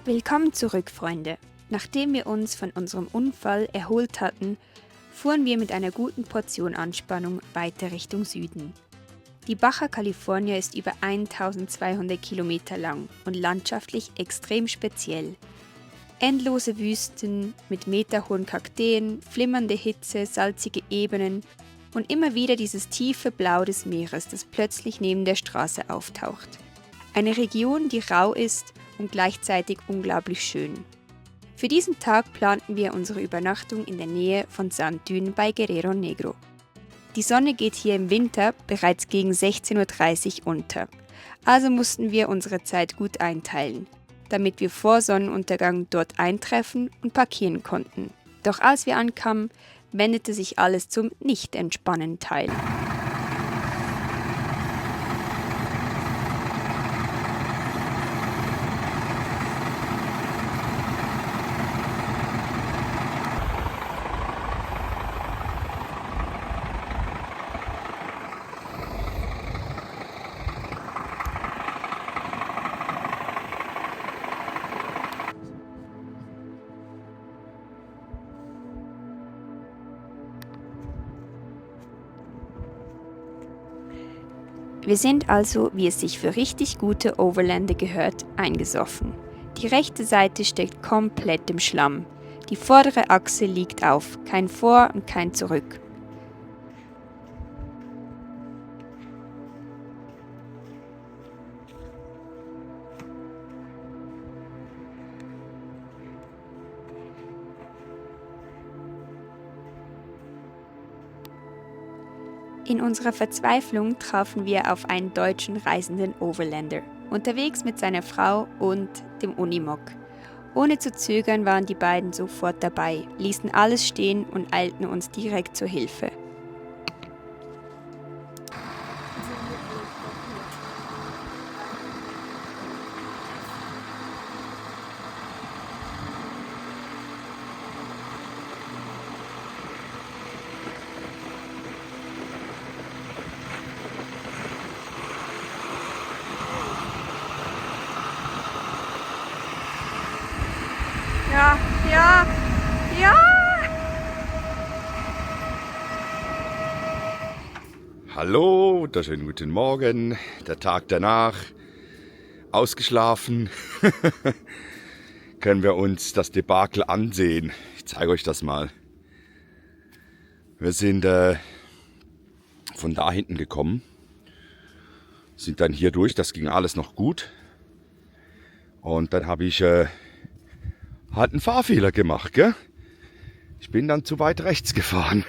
Willkommen zurück, Freunde. Nachdem wir uns von unserem Unfall erholt hatten, fuhren wir mit einer guten Portion Anspannung weiter Richtung Süden. Die Baja California ist über 1200 Kilometer lang und landschaftlich extrem speziell. Endlose Wüsten mit meterhohen Kakteen, flimmernde Hitze, salzige Ebenen und immer wieder dieses tiefe Blau des Meeres, das plötzlich neben der Straße auftaucht. Eine Region, die rau ist und gleichzeitig unglaublich schön. Für diesen Tag planten wir unsere Übernachtung in der Nähe von Sandün bei Guerrero Negro. Die Sonne geht hier im Winter bereits gegen 16:30 Uhr unter, also mussten wir unsere Zeit gut einteilen, damit wir vor Sonnenuntergang dort eintreffen und parkieren konnten. Doch als wir ankamen, wendete sich alles zum Nicht-Entspannen-Teil. Wir sind also, wie es sich für richtig gute Overlander gehört, eingesoffen. Die rechte Seite steckt komplett im Schlamm. Die vordere Achse liegt auf, kein Vor- und kein Zurück. In unserer Verzweiflung trafen wir auf einen deutschen reisenden Overlander, unterwegs mit seiner Frau und dem Unimog. Ohne zu zögern waren die beiden sofort dabei, ließen alles stehen und eilten uns direkt zur Hilfe. Ja! Hallo, wunderschönen guten Morgen, der Tag danach, ausgeschlafen, können wir uns das Debakel ansehen. Ich zeige euch das mal. Wir sind von da hinten gekommen, sind dann hier durch, das ging alles noch gut. Und dann habe ich halt einen Fahrfehler gemacht, gell? Ich bin dann zu weit rechts gefahren.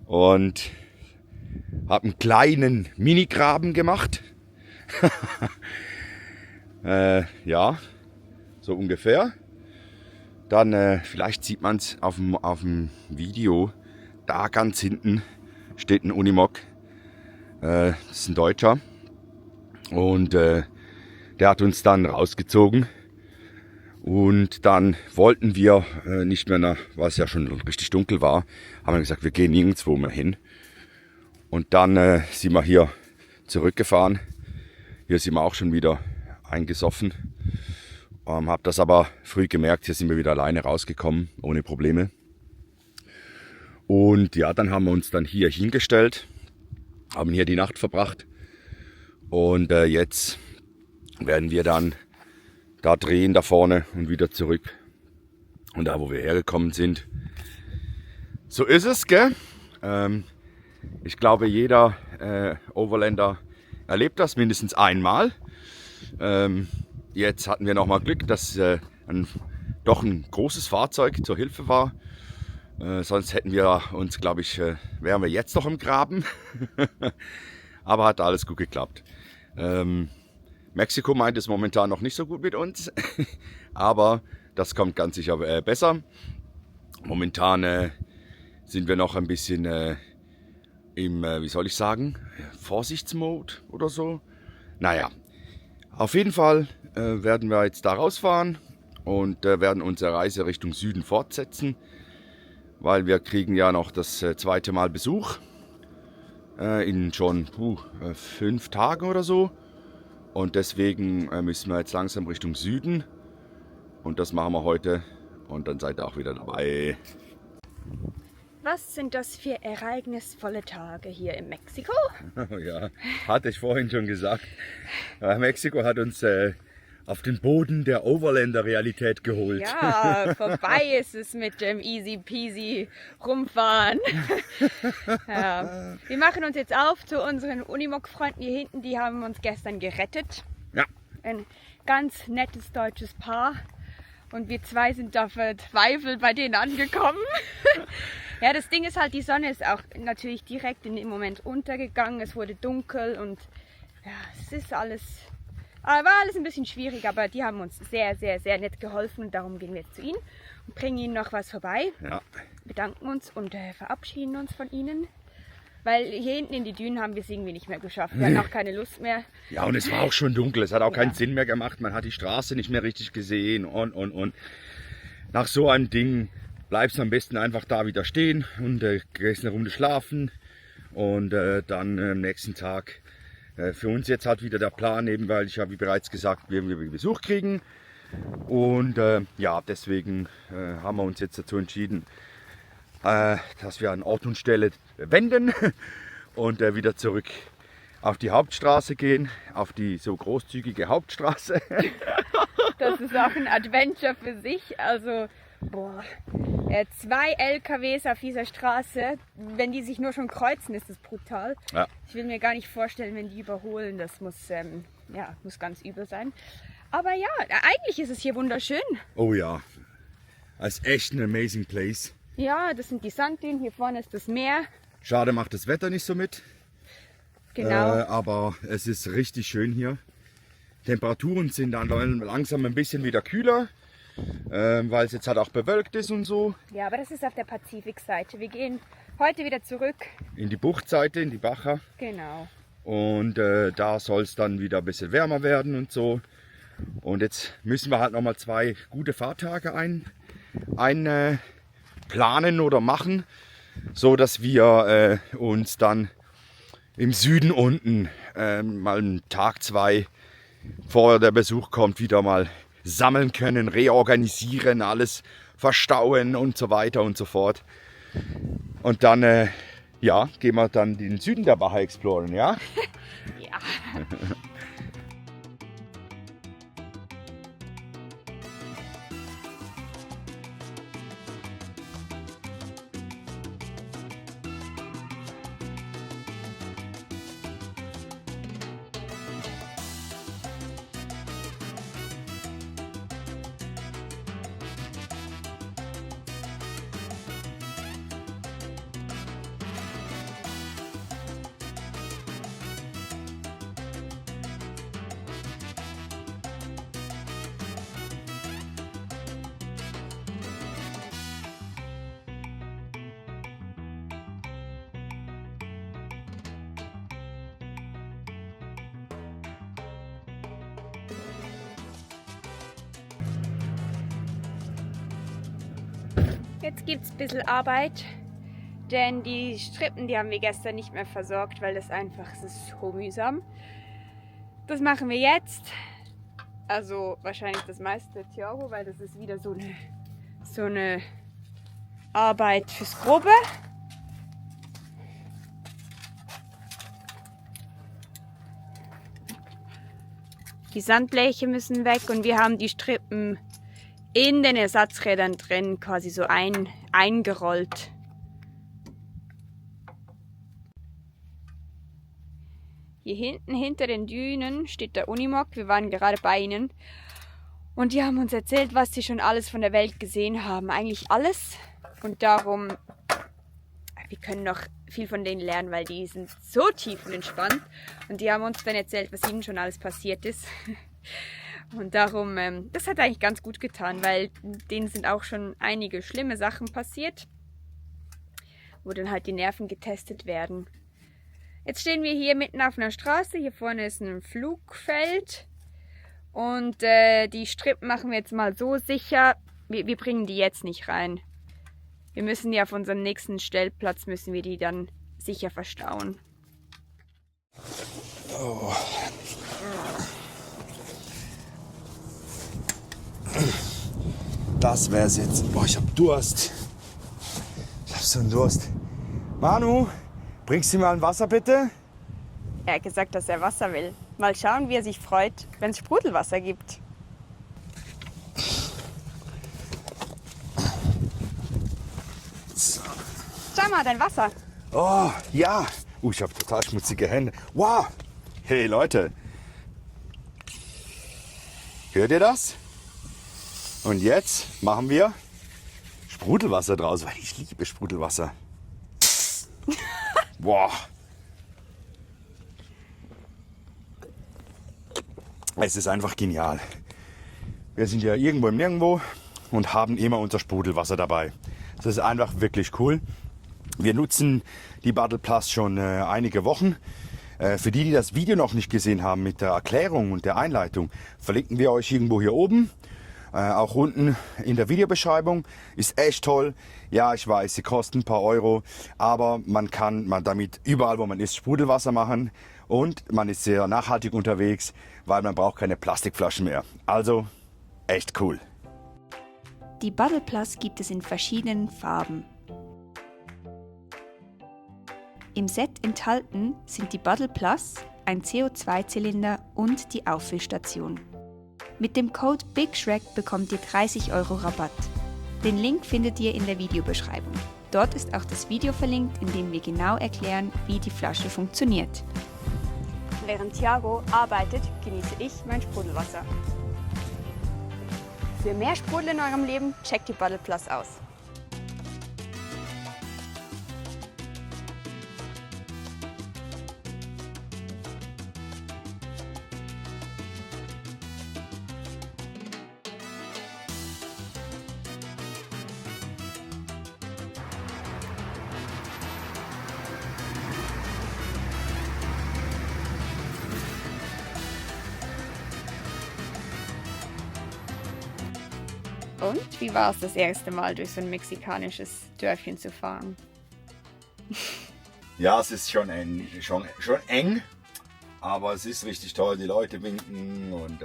Und habe einen kleinen Mini-Graben gemacht. Ja, so ungefähr. Dann, vielleicht sieht man es auf dem Video, da ganz hinten steht ein Unimog. Das ist ein Deutscher. Und der hat uns dann rausgezogen. Und dann wollten wir nicht mehr nach, weil es ja schon richtig dunkel war, haben wir gesagt, wir gehen nirgendwo mehr hin. Und dann sind wir hier zurückgefahren. Hier sind wir auch schon wieder eingesoffen. Hab das aber früh gemerkt, hier sind wir wieder alleine rausgekommen, ohne Probleme. Und ja, dann haben wir uns dann hier hingestellt, haben hier die Nacht verbracht. Und jetzt werden wir dann da drehen, da vorne und wieder zurück. Und da, wo wir hergekommen sind. So ist es, gell? Ich glaube, jeder Overlander erlebt das mindestens einmal. Jetzt hatten wir nochmal Glück, dass doch ein großes Fahrzeug zur Hilfe war. Sonst hätten wir uns, glaube ich, wären wir jetzt noch im Graben. Aber hat alles gut geklappt. Mexiko meint es momentan noch nicht so gut mit uns, aber das kommt ganz sicher besser. Momentan sind wir noch ein bisschen im, wie soll ich sagen, Vorsichtsmode oder so. Naja, auf jeden Fall werden wir jetzt da rausfahren und werden unsere Reise Richtung Süden fortsetzen, weil wir kriegen ja noch das zweite Mal Besuch in schon 5 Tagen oder so. Und deswegen müssen wir jetzt langsam Richtung Süden. Und das machen wir heute. Und dann seid ihr auch wieder dabei. Was sind das für ereignisvolle Tage hier in Mexiko? Ja, hatte ich vorhin schon gesagt. Mexiko hat uns auf den Boden der Overlander-Realität geholt. Ja, vorbei ist es mit dem easy peasy rumfahren. Ja. Wir machen uns jetzt auf zu unseren Unimog-Freunden hier hinten. Die haben uns gestern gerettet. Ja. Ein ganz nettes deutsches Paar. Und wir zwei sind da verzweifelt bei denen angekommen. Ja, das Ding ist halt, die Sonne ist auch natürlich direkt in dem Moment untergegangen. Es wurde dunkel und ja, es ist alles... War alles ein bisschen schwierig, aber die haben uns sehr, sehr, sehr nett geholfen und darum gehen wir jetzt zu ihnen und bringen ihnen noch was vorbei. Ja. Bedanken uns und verabschieden uns von ihnen, weil hier hinten in die Dünen haben wir es irgendwie nicht mehr geschafft. Wir hatten auch keine Lust mehr. Ja, und es war auch schon dunkel, es hat auch keinen Sinn mehr gemacht, man hat die Straße nicht mehr richtig gesehen und. Nach so einem Ding bleibst du am besten einfach da wieder stehen und gehst eine Runde schlafen und dann am nächsten Tag. Für uns jetzt halt wieder der Plan, eben weil ich ja wie bereits gesagt, wir Besuch kriegen und ja, deswegen haben wir uns jetzt dazu entschieden, dass wir an Ort und Stelle wenden und wieder zurück auf die Hauptstraße gehen, auf die so großzügige Hauptstraße. Das ist auch ein Adventure für sich, also boah, 2 LKWs auf dieser Straße, wenn die sich nur schon kreuzen, ist das brutal. Ja. Ich will mir gar nicht vorstellen, wenn die überholen, das muss ganz übel sein. Aber ja, eigentlich ist es hier wunderschön. Oh ja, es ist echt ein amazing place. Ja, das sind die Sanddünen, hier vorne ist das Meer. Schade macht das Wetter nicht so mit. Genau. Aber es ist richtig schön hier. Temperaturen sind dann langsam ein bisschen wieder kühler. Weil es jetzt halt auch bewölkt ist und so. Ja, aber das ist auf der Pazifikseite. Wir gehen heute wieder zurück. In die Buchtseite, in die Baja. Genau. Und da soll es dann wieder ein bisschen wärmer werden und so. Und jetzt müssen wir halt nochmal 2 gute Fahrtage planen oder machen, so dass wir uns dann im Süden unten mal einen Tag, 2 vor der Besuch kommt, wieder mal sammeln können, reorganisieren, alles verstauen und so weiter und so fort. Und dann gehen wir dann den Süden der Baja exploren, ja? Ja. Jetzt gibt es ein bisschen Arbeit, denn die Strippen, die haben wir gestern nicht mehr versorgt, weil das ist so mühsam. Das machen wir jetzt. Also wahrscheinlich das meiste Thiago, weil das ist wieder so eine Arbeit fürs Grobe. Die Sandbleche müssen weg und wir haben die Strippen in den Ersatzrädern drin quasi so eingerollt. Hier hinten hinter den Dünen steht der Unimog. Wir waren gerade bei ihnen und die haben uns erzählt, was sie schon alles von der Welt gesehen haben. Eigentlich alles. Und darum, wir können noch viel von denen lernen, weil die sind so tiefenentspannt. Und die haben uns dann erzählt, was ihnen schon alles passiert ist. Und darum, das hat eigentlich ganz gut getan, weil denen sind auch schon einige schlimme Sachen passiert, wo dann halt die Nerven getestet werden. Jetzt stehen wir hier mitten auf einer Straße, hier vorne ist ein Flugfeld und die Strippen machen wir jetzt mal so sicher, wir bringen die jetzt nicht rein. Wir müssen die auf unserem nächsten Stellplatz, müssen wir die dann sicher verstauen. Oh. Das wär's jetzt. Boah, ich hab Durst. Ich hab so einen Durst. Manu, bringst du mir ein Wasser bitte? Er hat gesagt, dass er Wasser will. Mal schauen, wie er sich freut, wenn es Sprudelwasser gibt. So. Schau mal, dein Wasser. Oh, ja. Ich habe total schmutzige Hände. Wow. Hey Leute. Hört ihr das? Und jetzt machen wir Sprudelwasser draus, weil ich liebe Sprudelwasser. Boah. Es ist einfach genial. Wir sind ja irgendwo im Nirgendwo und haben immer unser Sprudelwasser dabei. Das ist einfach wirklich cool. Wir nutzen die Bottle Plus schon einige Wochen. Für die das Video noch nicht gesehen haben mit der Erklärung und der Einleitung, verlinken wir euch irgendwo hier oben. Auch unten in der Videobeschreibung. Ist echt toll. Ja, ich weiß, sie kosten ein paar Euro, aber man kann damit überall, wo man ist, Sprudelwasser machen und man ist sehr nachhaltig unterwegs, weil man braucht keine Plastikflaschen mehr. Also echt cool. Die Bottle Plus gibt es in verschiedenen Farben. Im Set enthalten sind die Bottle Plus, ein CO2-Zylinder und die Auffüllstation. Mit dem Code BIGSHREK bekommt ihr 30 € Rabatt. Den Link findet ihr in der Videobeschreibung. Dort ist auch das Video verlinkt, in dem wir genau erklären, wie die Flasche funktioniert. Während Thiago arbeitet, genieße ich mein Sprudelwasser. Für mehr Sprudel in eurem Leben, checkt die Bottle Plus aus. Und wie war es das erste Mal durch so ein mexikanisches Dörfchen zu fahren? Ja, es ist schon eng, aber es ist richtig toll. Die Leute winken und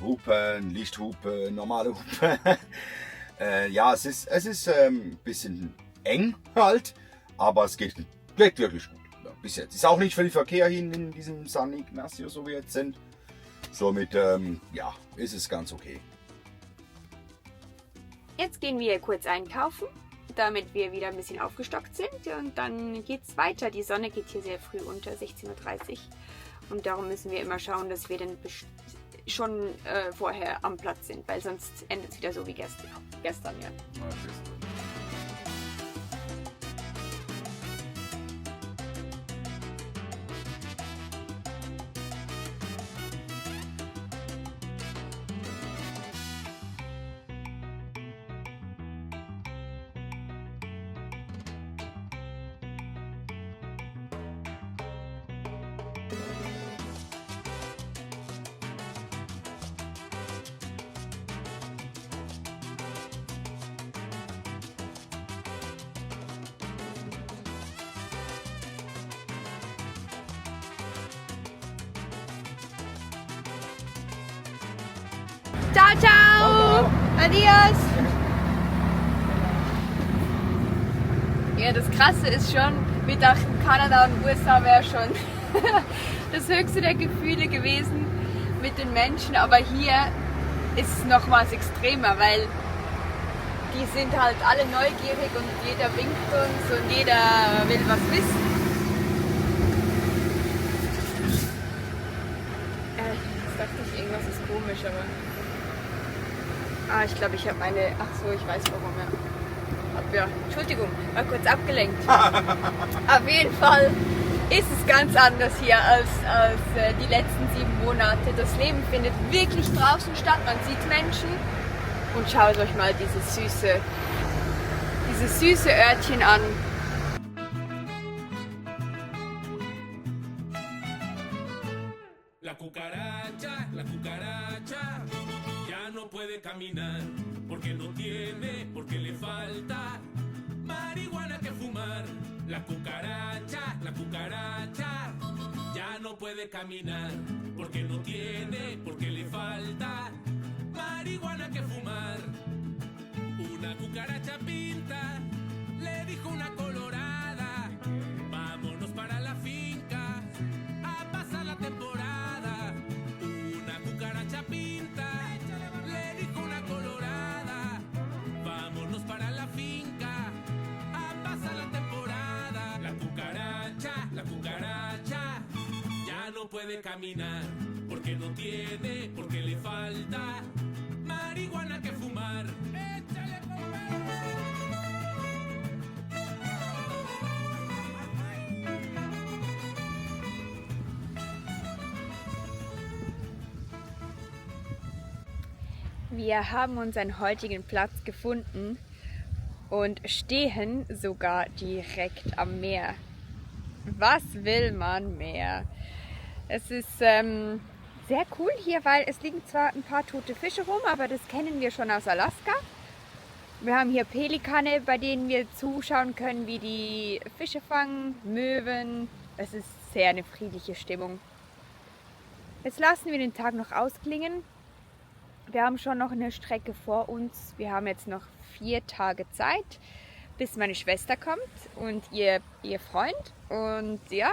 hupen, Lichthupe, normale Hupe. Ja, es ist ein bisschen eng halt, aber es geht wirklich gut. Ja, bis jetzt. Ist auch nicht viel Verkehr hin in diesem San Ignacio, so wie wir jetzt sind. Somit, ja, ist es ganz okay. Jetzt gehen wir kurz einkaufen, damit wir wieder ein bisschen aufgestockt sind und dann geht's weiter. Die Sonne geht hier sehr früh unter, 16:30 Uhr, und darum müssen wir immer schauen, dass wir dann schon vorher am Platz sind, weil sonst endet es wieder so wie gestern ja. Ciao, ciao! Adios! Ja, das Krasse ist schon, wir dachten, Kanada und USA wäre schon das höchste der Gefühle gewesen mit den Menschen, aber hier ist es nochmals extremer, weil die sind halt alle neugierig und jeder winkt uns und jeder will was wissen. Jetzt dachte ich, irgendwas ist komisch, aber... ich glaube, ich habe meine... Ach so, ich weiß warum, ja. Entschuldigung, war kurz abgelenkt. Auf jeden Fall ist es ganz anders hier als die letzten 7 Monate. Das Leben findet wirklich draußen statt, man sieht Menschen. Und schaut euch mal dieses süße Örtchen an. La cucaracha, ya no puede caminar, porque no tiene, porque le falta marihuana que fumar. La cucaracha, ya no puede caminar, porque no tiene, porque le falta marihuana que fumar. pinta, le dijo una colorada. Vámonos para la finca a pasar la temporada. Una cucaracha pinta, le dijo una colorada. Vámonos para la finca a pasar la temporada. La cucaracha ya no puede caminar porque no tiene, porque le falta marihuana que fumar. ¡Échale, Wir haben unseren heutigen Platz gefunden und stehen sogar direkt am Meer. Was will man mehr? Es ist sehr cool hier, weil es liegen zwar ein paar tote Fische rum, aber das kennen wir schon aus Alaska. Wir haben hier Pelikane, bei denen wir zuschauen können, wie die Fische fangen, Möwen. Es ist sehr eine friedliche Stimmung. Jetzt lassen wir den Tag noch ausklingen. Wir haben schon noch eine Strecke vor uns. Wir haben jetzt noch 4 Tage Zeit, bis meine Schwester kommt und ihr Freund. Und ja,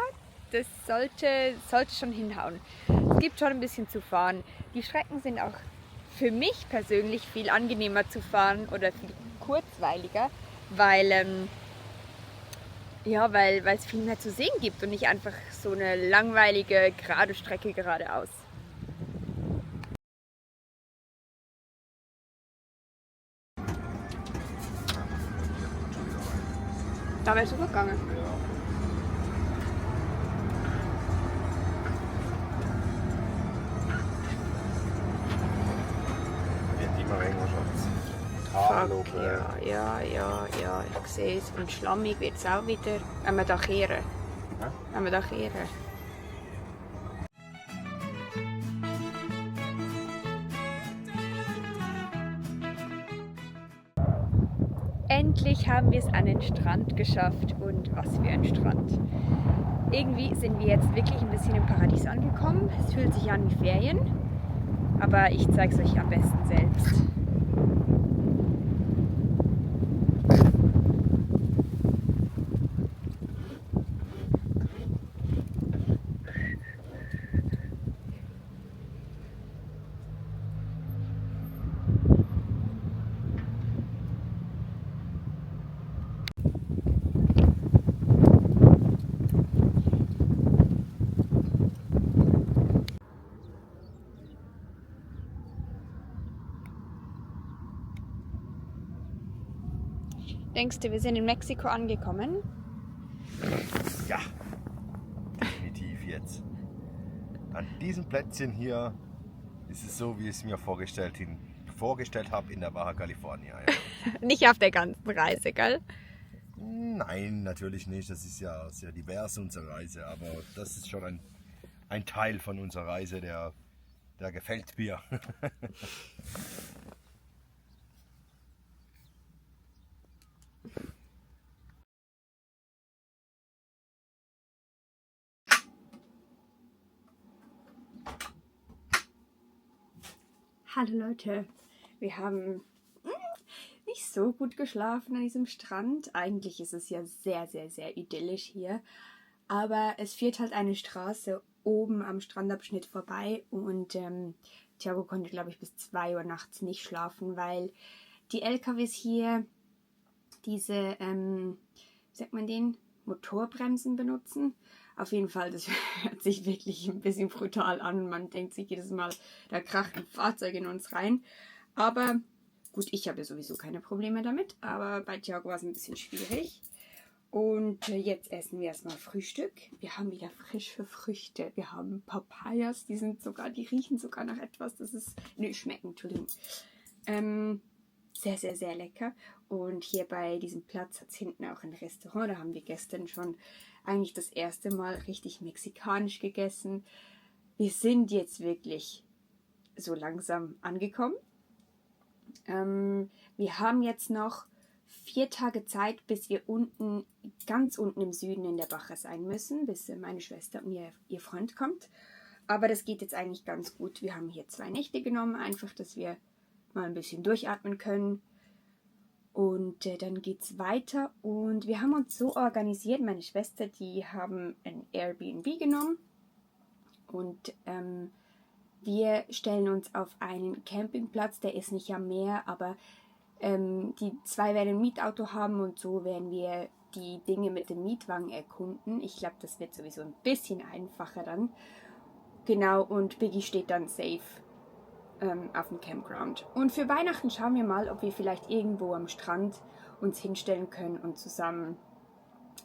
das sollte schon hinhauen. Es gibt schon ein bisschen zu fahren. Die Strecken sind auch für mich persönlich viel angenehmer zu fahren oder viel kurzweiliger, weil es viel mehr zu sehen gibt und nicht einfach so eine langweilige, gerade Strecke geradeaus. Da wäre es super gegangen. Wird immer länger, Schatz. Ja, ich sehe es. Und schlammig wird es auch wieder, wenn wir da kehren. Endlich haben wir es an den Strand geschafft und was für ein Strand. Irgendwie sind wir jetzt wirklich ein bisschen im Paradies angekommen. Es fühlt sich an wie Ferien, aber ich zeige es euch am besten selbst. Denkst du, wir sind in Mexiko angekommen? Ja, definitiv jetzt. An diesem Plätzchen hier ist es so, wie ich es mir vorgestellt habe in der Baja California. Ja. Nicht auf der ganzen Reise, gell? Nein, natürlich nicht. Das ist ja sehr divers, unsere Reise. Aber das ist schon ein Teil von unserer Reise, der gefällt mir. Hallo Leute, wir haben nicht so gut geschlafen an diesem Strand. Eigentlich ist es ja sehr, sehr, sehr idyllisch hier. Aber es führt halt eine Straße oben am Strandabschnitt vorbei und Thiago konnte, glaube ich, bis 2 Uhr nachts nicht schlafen, weil die LKWs hier diese, wie sagt man den, Motorbremsen benutzen. Auf jeden Fall, das hört sich wirklich ein bisschen brutal an. Man denkt sich jedes Mal, da kracht ein Fahrzeug in uns rein. Aber gut, ich habe sowieso keine Probleme damit. Aber bei Thiago war es ein bisschen schwierig. Und jetzt essen wir erstmal Frühstück. Wir haben wieder frische Früchte. Wir haben Papayas, die riechen sogar nach etwas. Schmecken, Entschuldigung. Sehr, sehr, sehr lecker. Und hier bei diesem Platz hat es hinten auch ein Restaurant. Da haben wir gestern schon eigentlich das erste Mal richtig mexikanisch gegessen. Wir sind jetzt wirklich so langsam angekommen. Wir haben jetzt noch 4 Tage Zeit, bis wir ganz unten im Süden in der Baja sein müssen, bis meine Schwester und ihr Freund kommt. Aber das geht jetzt eigentlich ganz gut. Wir haben hier 2 Nächte genommen, einfach, dass wir mal ein bisschen durchatmen können. Und dann geht's weiter und wir haben uns so organisiert, meine Schwester, die haben ein Airbnb genommen und wir stellen uns auf einen Campingplatz, der ist nicht am Meer, aber die zwei werden ein Mietauto haben und so werden wir die Dinge mit dem Mietwagen erkunden. Ich glaube, das wird sowieso ein bisschen einfacher dann. Genau, und Biggie steht dann safe auf dem Campground. Und für Weihnachten schauen wir mal, ob wir vielleicht irgendwo am Strand uns hinstellen können und zusammen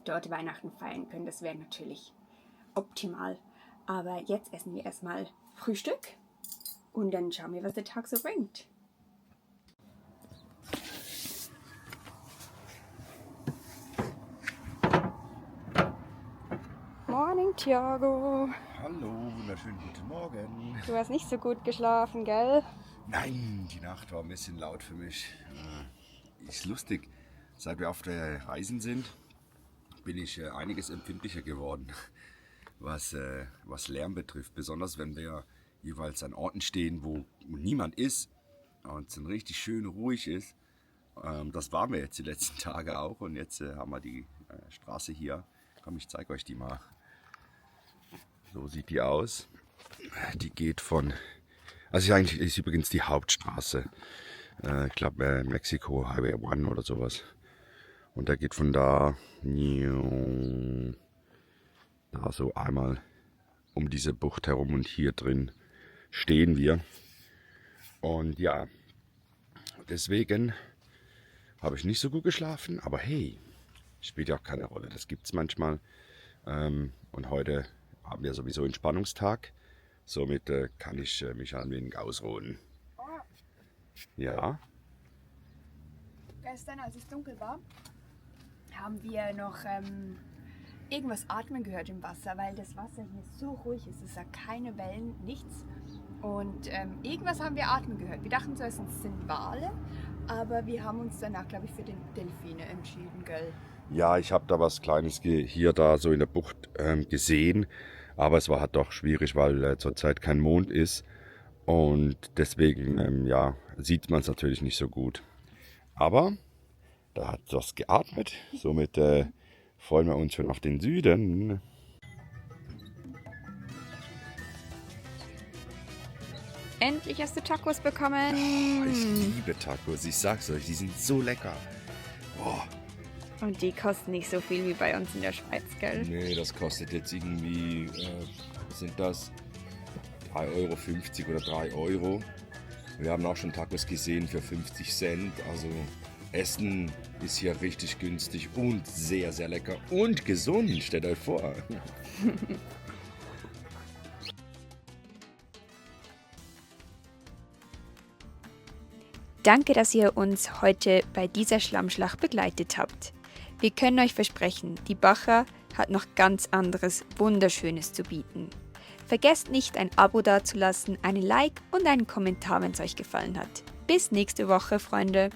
dort Weihnachten feiern können. Das wäre natürlich optimal. Aber jetzt essen wir erstmal Frühstück und dann schauen wir, was der Tag so bringt. Morning, Thiago. Hallo, wunderschönen guten Morgen. Du hast nicht so gut geschlafen, gell? Nein, die Nacht war ein bisschen laut für mich. Ist lustig. Seit wir auf der Reisen sind, bin ich einiges empfindlicher geworden, was Lärm betrifft. Besonders wenn wir jeweils an Orten stehen, wo niemand ist und es dann richtig schön ruhig ist. Das waren wir jetzt die letzten Tage auch und jetzt haben wir die Straße hier. Komm, ich zeige euch die mal. So sieht die aus. Die geht von, also eigentlich ist übrigens die Hauptstraße. Ich glaube Mexico Highway 1 oder sowas. Und der geht von da so einmal um diese Bucht herum und hier drin stehen wir. Und ja, deswegen habe ich nicht so gut geschlafen, aber hey, spielt ja auch keine Rolle. Das gibt es manchmal. Und heute haben wir sowieso Entspannungstag. Somit kann ich mich ein wenig ausruhen. Ja. Gestern, als es dunkel war, haben wir noch irgendwas atmen gehört im Wasser, weil das Wasser hier so ruhig ist. Es hat keine Wellen, nichts. Und irgendwas haben wir atmen gehört. Wir dachten zuerst, es sind Wale, aber wir haben uns danach, glaube ich, für den Delfine entschieden, gell? Ja, ich habe da was Kleines hier da so in der Bucht gesehen, aber es war halt doch schwierig, weil zurzeit kein Mond ist und deswegen ja, sieht man es natürlich nicht so gut. Aber da hat das geatmet, somit freuen wir uns schon auf den Süden. Endlich hast du Tacos bekommen. Ich liebe Tacos, ich sag's euch, die sind so lecker. Boah. Und die kosten nicht so viel wie bei uns in der Schweiz, gell? Nee, das kostet jetzt irgendwie, was sind das? 3,50 € oder 3 Euro. Wir haben auch schon Tacos gesehen für 50 Cent. Also Essen ist hier richtig günstig und sehr, sehr lecker und gesund, stellt euch vor. Danke, dass ihr uns heute bei dieser Schlammschlacht begleitet habt. Wir können euch versprechen, die Bacha hat noch ganz anderes Wunderschönes zu bieten. Vergesst nicht, ein Abo dazulassen, einen Like und einen Kommentar, wenn es euch gefallen hat. Bis nächste Woche, Freunde!